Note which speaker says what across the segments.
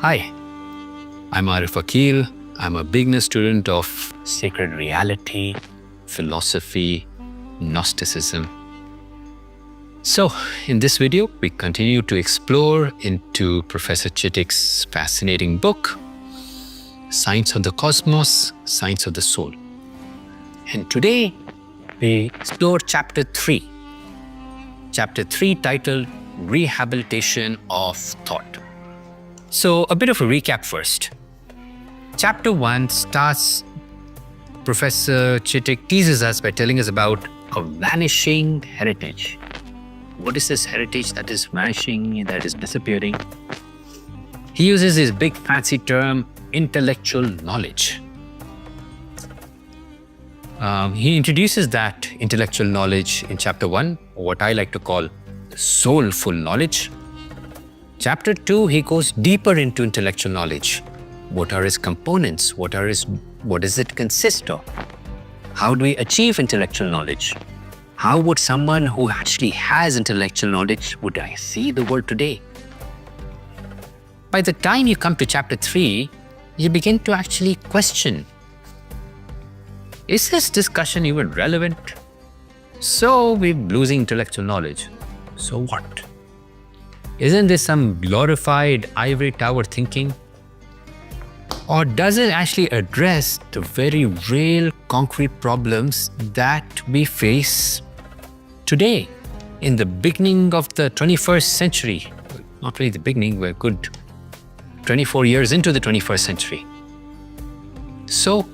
Speaker 1: Hi, I'm Arif Akil. I'm a beginner student of sacred reality, philosophy, Gnosticism. So, in this video, we continue to explore into Professor Chittick's fascinating book, Science of the Cosmos, Science of the Soul. And today, we explore Chapter 3. Chapter 3 titled Rehabilitation of Thought. So, a bit of a recap first. Chapter 1 starts, Professor Chittick teases us by telling us about a vanishing heritage. What is this heritage that is vanishing, that is disappearing? He uses his big fancy term, intellectual knowledge. He introduces that intellectual knowledge in Chapter 1, what I like to call soulful knowledge. Chapter 2, he goes deeper into intellectual knowledge. What are its components? What does it consist of? How do we achieve intellectual knowledge? How would someone who actually has intellectual knowledge, would I see the world today? By the time you come to Chapter 3, you begin to actually question, is this discussion even relevant? So we're losing intellectual knowledge. So what? Isn't this some glorified ivory tower thinking? Or does it actually address the very real concrete problems that we face today in the beginning of the 21st century? Not really the beginning, we're good 24 years into the 21st century. So,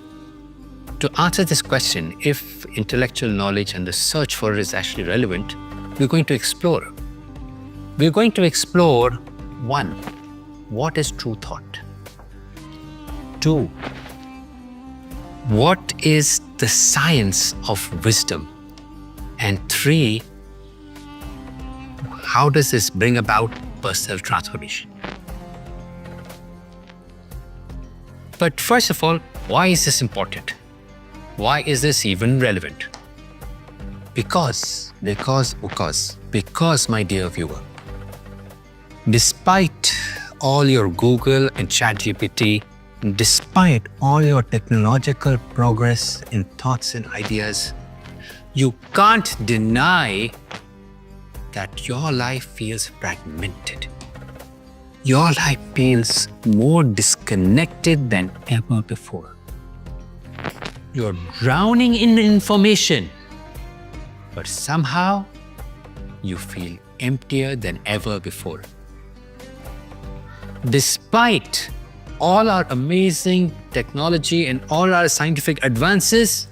Speaker 1: to answer this question, if intellectual knowledge and the search for it is actually relevant, we're going to explore. We're going to explore 1. What is true thought? 2. What is the science of wisdom? And 3. How does this bring about personal transformation? But first of all, why is this important? Why is this even relevant? Because, my dear viewer, despite all your Google and ChatGPT, despite all your technological progress in thoughts and ideas, you can't deny that your life feels fragmented. Your life feels more disconnected than ever before. You're drowning in information, but somehow you feel emptier than ever before. Despite all our amazing technology and all our scientific advances,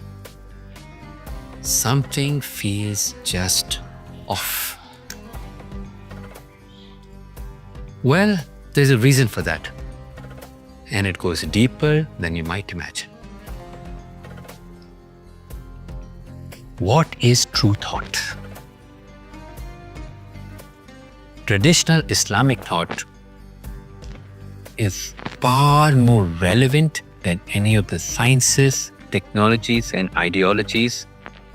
Speaker 1: something feels just off. Well, there's a reason for that, and it goes deeper than you might imagine. What is true thought? Traditional Islamic thought is far more relevant than any of the sciences, technologies, and ideologies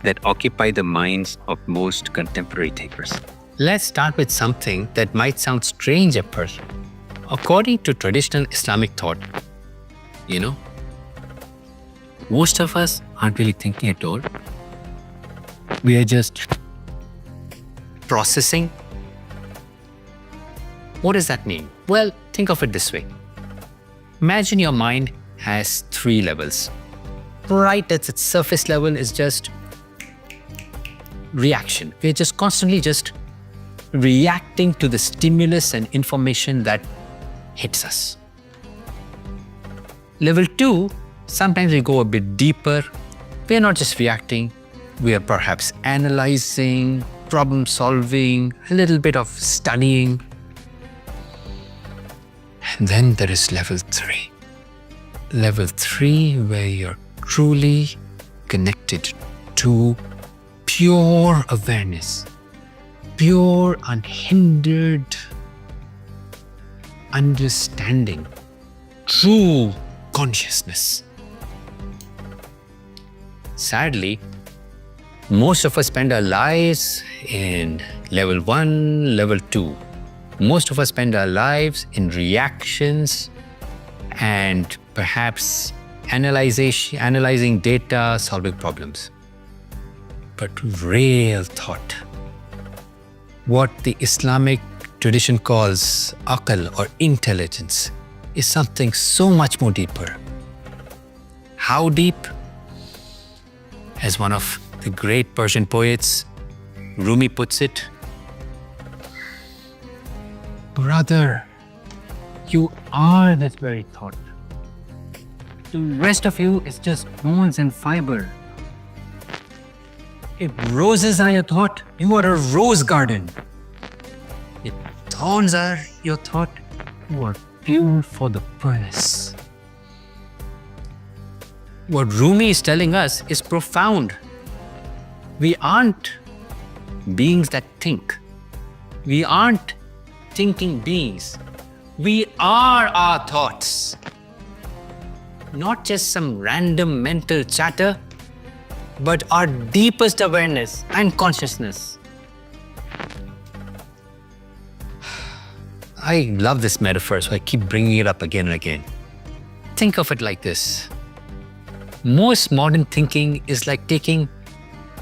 Speaker 1: that occupy the minds of most contemporary thinkers. Let's start with something that might sound strange at first. According to traditional Islamic thought, most of us aren't really thinking at all. We are just processing. What does that mean? Well, think of it this way. Imagine your mind has 3 levels. Right at its surface level is just reaction. We're just constantly just reacting to the stimulus and information that hits us. Level 2, sometimes we go a bit deeper. We're not just reacting, we are perhaps analyzing, problem solving, a little bit of studying. And then there is level 3. Level 3, where you're truly connected to pure awareness, pure, unhindered understanding, true consciousness. Sadly, most of us spend our lives in level 1, level 2, Most of us spend our lives in reactions and perhaps analyzing data, solving problems. But real thought, what the Islamic tradition calls aqal or intelligence, is something so much more deeper. How deep? As one of the great Persian poets, Rumi, puts it, brother, you are that very thought. The rest of you is just bones and fiber. If roses are your thought, you are a rose garden. If thorns are your thought, you are fuel for the furnace. What Rumi is telling us is profound. We aren't beings that think. We aren't thinking beings. We are our thoughts. Not just some random mental chatter, but our deepest awareness and consciousness. I love this metaphor, so I keep bringing it up again and again. Think of it like this. Most modern thinking is like taking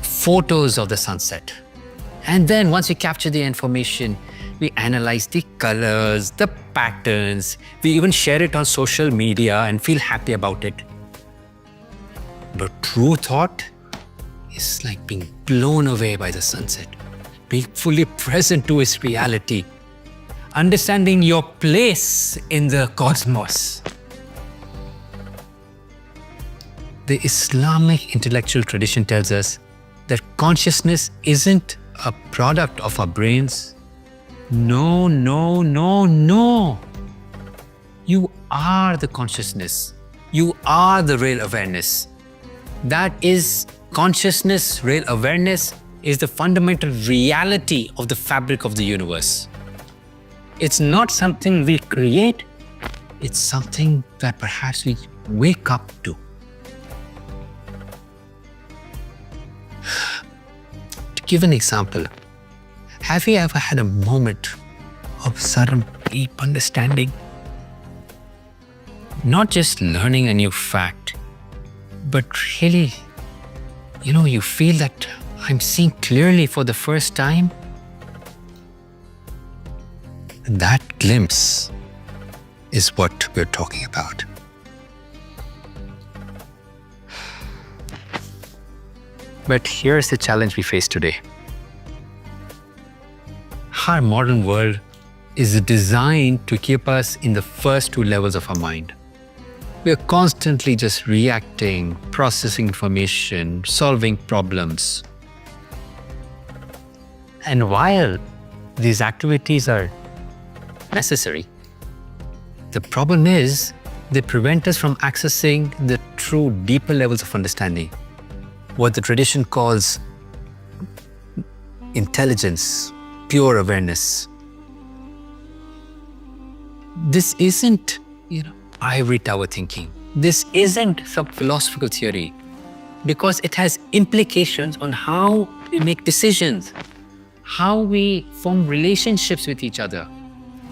Speaker 1: photos of the sunset. And then once we capture the information, we analyze the colors, the patterns. We even share it on social media and feel happy about it. But true thought is like being blown away by the sunset, being fully present to its reality, understanding your place in the cosmos. The Islamic intellectual tradition tells us that consciousness isn't a product of our brains. No, no, no, no. You are the consciousness. You are the real awareness. That is consciousness, real awareness is the fundamental reality of the fabric of the universe. It's not something we create. It's something that perhaps we wake up to. To give an example, have you ever had a moment of sudden deep understanding? Not just learning a new fact, but really, you feel that I'm seeing clearly for the first time. That glimpse is what we're talking about. But here's the challenge we face today. Our modern world is designed to keep us in the first two levels of our mind. We are constantly just reacting, processing information, solving problems. And while these activities are necessary, the problem is they prevent us from accessing the true deeper levels of understanding, what the tradition calls intelligence, pure awareness. This isn't, ivory tower thinking. This isn't some philosophical theory, because it has implications on how we make decisions, how we form relationships with each other,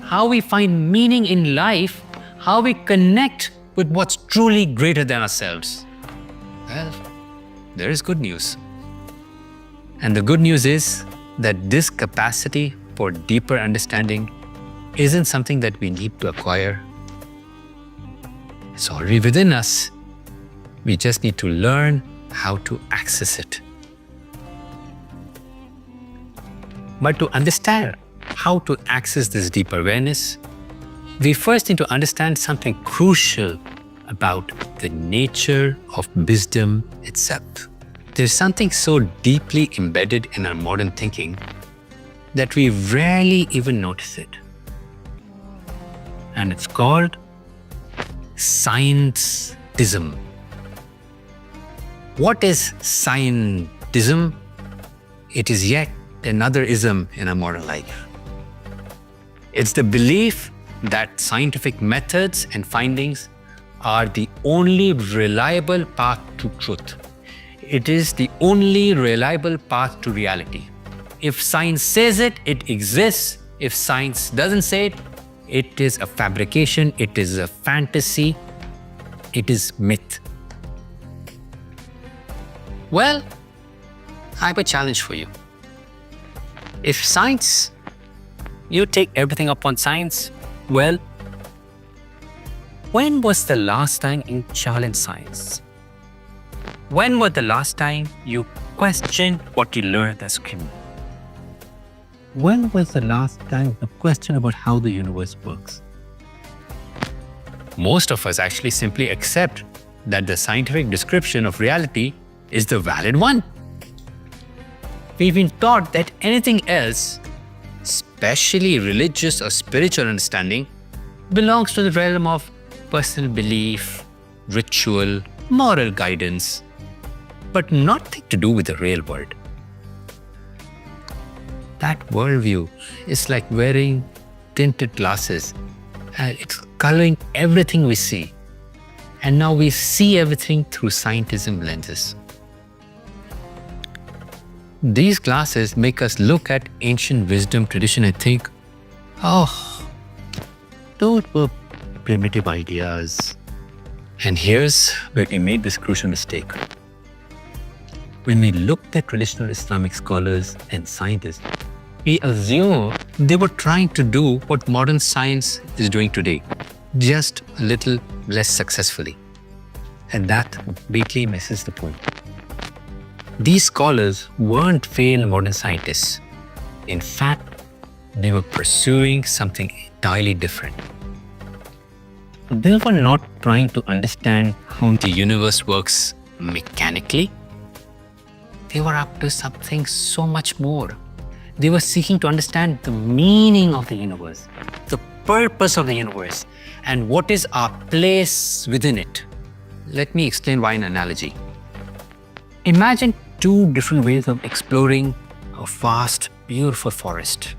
Speaker 1: how we find meaning in life, how we connect with what's truly greater than ourselves. Well, there is good news. And the good news is that this capacity for deeper understanding isn't something that we need to acquire. It's already within us. We just need to learn how to access it. But to understand how to access this deeper awareness, we first need to understand something crucial about the nature of wisdom itself. There's something so deeply embedded in our modern thinking that we rarely even notice it. And it's called scientism. What is scientism? It is yet another ism in our modern life. It's the belief that scientific methods and findings are the only reliable path to truth. It is the only reliable path to reality. If science says it, it exists. If science doesn't say it, it is a fabrication, it is a fantasy, it is myth. Well, I have a challenge for you. If science, you take everything up on science, well, when was the last time you challenged science? When was the last time you questioned what you learned as criminal? When was the last time you questioned about how the universe works? Most of us actually simply accept that the scientific description of reality is the valid one. We've been taught that anything else, especially religious or spiritual understanding, belongs to the realm of personal belief, ritual, moral guidance, but nothing to do with the real world. That worldview is like wearing tinted glasses, and it's coloring everything we see. And now we see everything through scientism lenses. These glasses make us look at ancient wisdom tradition and think, oh, those were primitive ideas. And here's where we made this crucial mistake. When we looked at traditional Islamic scholars and scientists, we assume they were trying to do what modern science is doing today, just a little less successfully. And that completely misses the point. These scholars weren't failed modern scientists. In fact, they were pursuing something entirely different. They were not trying to understand how the universe works mechanically. They were up to something so much more. They were seeking to understand the meaning of the universe, the purpose of the universe, and what is our place within it. Let me explain by an analogy. Imagine two different ways of exploring a vast, beautiful forest.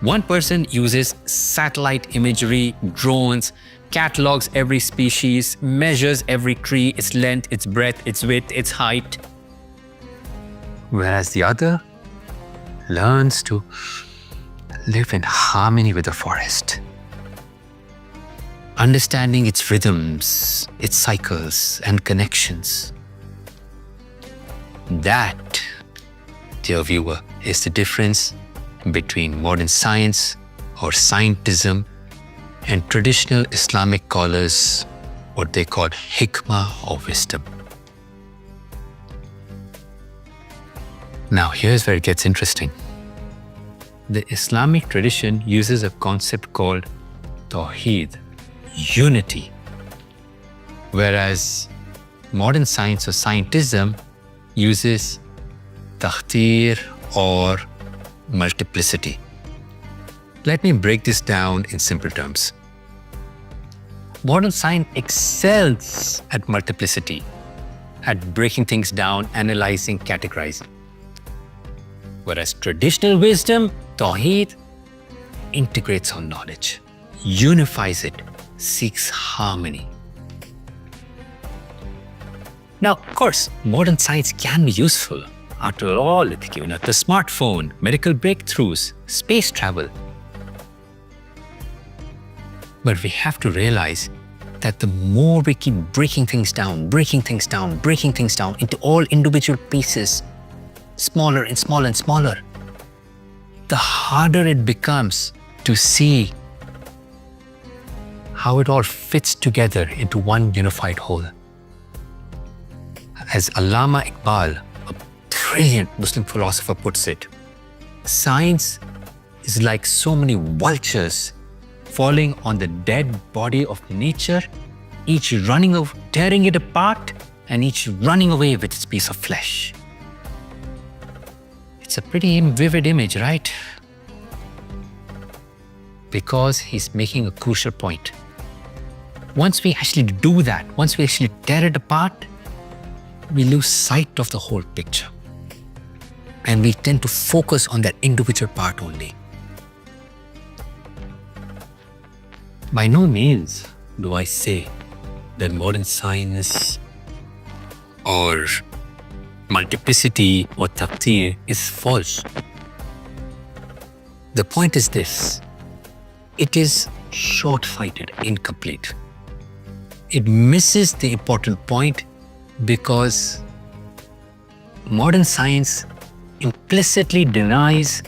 Speaker 1: One person uses satellite imagery, drones, catalogs every species, measures every tree, its length, its breadth, its width, its height. Whereas the other learns to live in harmony with the forest, understanding its rhythms, its cycles and connections. That, dear viewer, is the difference between modern science or scientism and traditional Islamic scholars, what they call hikma or wisdom. Now here's where it gets interesting. The Islamic tradition uses a concept called tawheed, unity, whereas modern science or scientism uses tahtir or multiplicity. Let me break this down in simple terms. Modern science excels at multiplicity, at breaking things down, analyzing, categorizing. Whereas traditional wisdom, tawheed, integrates our knowledge, unifies it, seeks harmony. Now, of course, modern science can be useful. After all, it's given us the smartphone, medical breakthroughs, space travel. But we have to realize that the more we keep breaking things down into all individual pieces, smaller and smaller and smaller, the harder it becomes to see how it all fits together into one unified whole. As Allama Iqbal, a brilliant Muslim philosopher, puts it, science is like so many vultures falling on the dead body of nature, each tearing it apart, and each running away with its piece of flesh. It's a pretty vivid image, right? Because he's making a crucial point. Once we actually do that, once we actually tear it apart, we lose sight of the whole picture. And we tend to focus on that individual part only. By no means do I say that modern science or multiplicity or tahtir is false. The point is this: it is short-sighted, incomplete. It misses the important point because modern science implicitly denies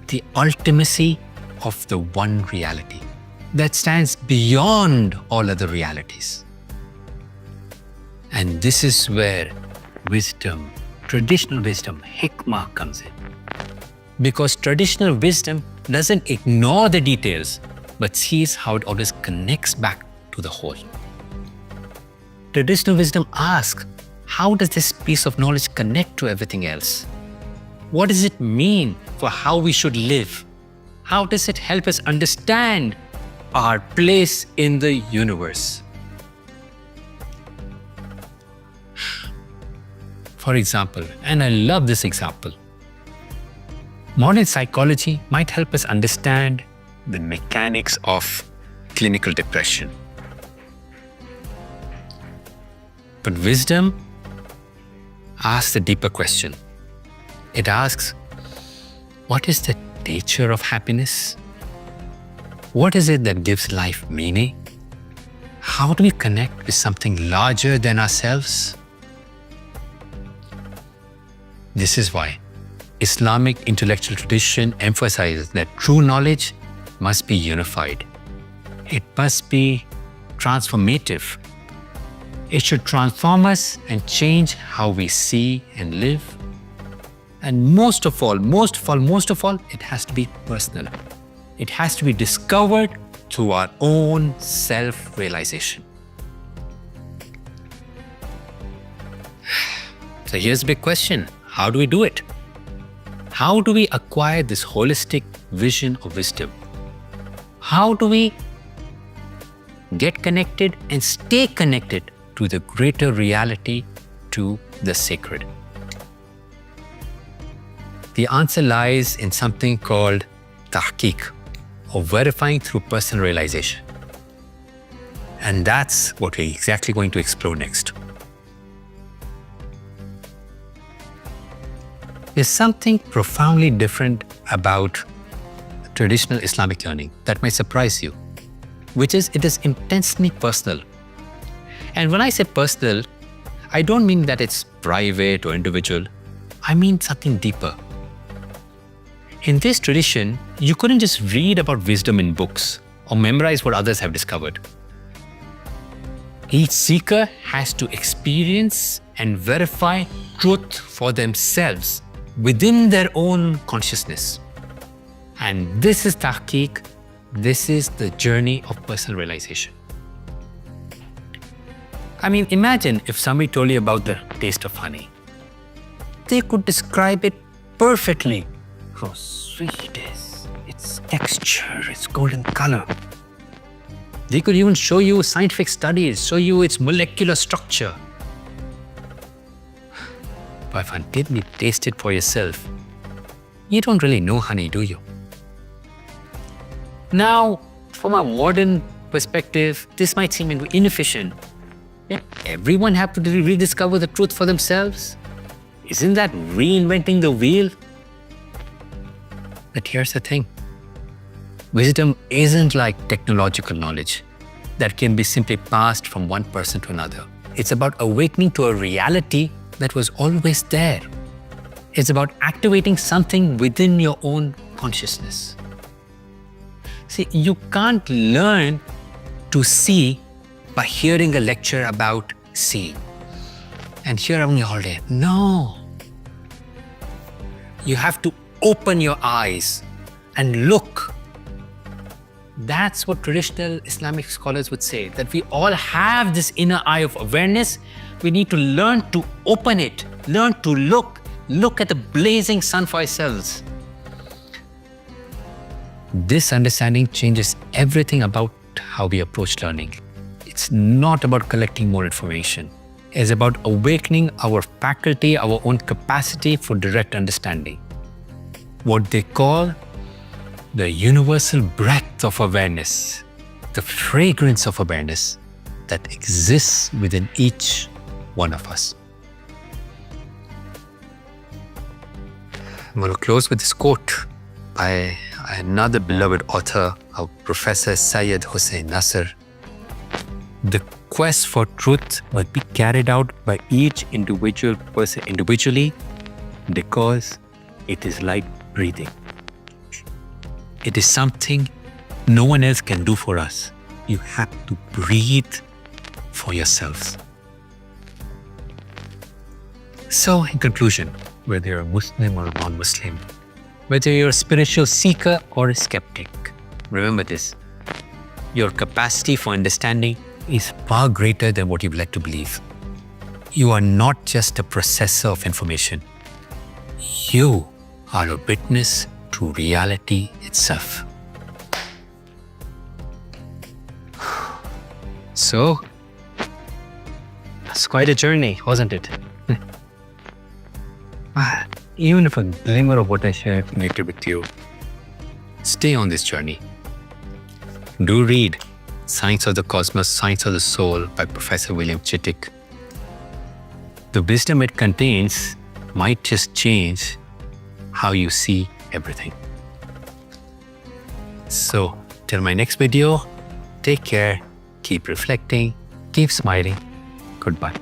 Speaker 1: the ultimacy of the one reality that stands beyond all other realities. And this is where wisdom, traditional wisdom, hikma comes in. Because traditional wisdom doesn't ignore the details, but sees how it always connects back to the whole. Traditional wisdom asks, how does this piece of knowledge connect to everything else? What does it mean for how we should live? How does it help us understand our place in the universe? For example, and I love this example, modern psychology might help us understand the mechanics of clinical depression. But wisdom asks a deeper question. It asks, what is the nature of happiness? What is it that gives life meaning? How do we connect with something larger than ourselves? This is why Islamic intellectual tradition emphasizes that true knowledge must be unified. It must be transformative. It should transform us and change how we see and live. And most of all, it has to be personal. It has to be discovered through our own self-realization. So here's the big question. How do we do it? How do we acquire this holistic vision of wisdom? How do we get connected and stay connected to the greater reality, to the sacred? The answer lies in something called tahkik, or verifying through personal realization. And that's what we're exactly going to explore next. There's something profoundly different about traditional Islamic learning that might surprise you, which is it is intensely personal. And when I say personal, I don't mean that it's private or individual. I mean something deeper. In this tradition, you couldn't just read about wisdom in books or memorize what others have discovered. Each seeker has to experience and verify truth for themselves within their own consciousness. And this is tahkik. This is the journey of personal realization. I mean, imagine if somebody told you about the taste of honey. They could describe it perfectly. How sweet it is, its texture, its golden color. They could even show you scientific studies, show you its molecular structure. But if until you taste it for yourself, you don't really know honey, do you? Now, from a modern perspective, this might seem inefficient. Yet everyone have to rediscover the truth for themselves. Isn't that reinventing the wheel? But here's the thing. Wisdom isn't like technological knowledge that can be simply passed from one person to another. It's about awakening to a reality that was always there. It's about activating something within your own consciousness. See, you can't learn to see by hearing a lecture about seeing and hear only all day. No. You have to open your eyes and look. That's what traditional Islamic scholars would say, that we all have this inner eye of awareness. We need to learn to open it, learn to look at the blazing sun for ourselves. This understanding changes everything about how we approach learning. It's not about collecting more information. It's about awakening our faculty, our own capacity for direct understanding. What they call the universal breath of awareness, the fragrance of awareness that exists within each one of us. I'm going to close with this quote by another beloved author, our Professor Syed Hussein Nasser. The quest for truth must be carried out by each individual person individually because it is like breathing. It is something no one else can do for us. You have to breathe for yourselves. So, in conclusion, whether you're a Muslim or a non-Muslim, whether you're a spiritual seeker or a skeptic, remember this: your capacity for understanding is far greater than what you'd like to believe. You are not just a processor of information. You are a witness to reality itself. So, it's quite a journey, wasn't it? Even if a glimmer of what I shared connected with you, stay on this journey. Do read Science of the Cosmos, Science of the Soul by Professor William Chittick. The wisdom it contains might just change how you see everything. So, till my next video, take care, keep reflecting, keep smiling. Goodbye.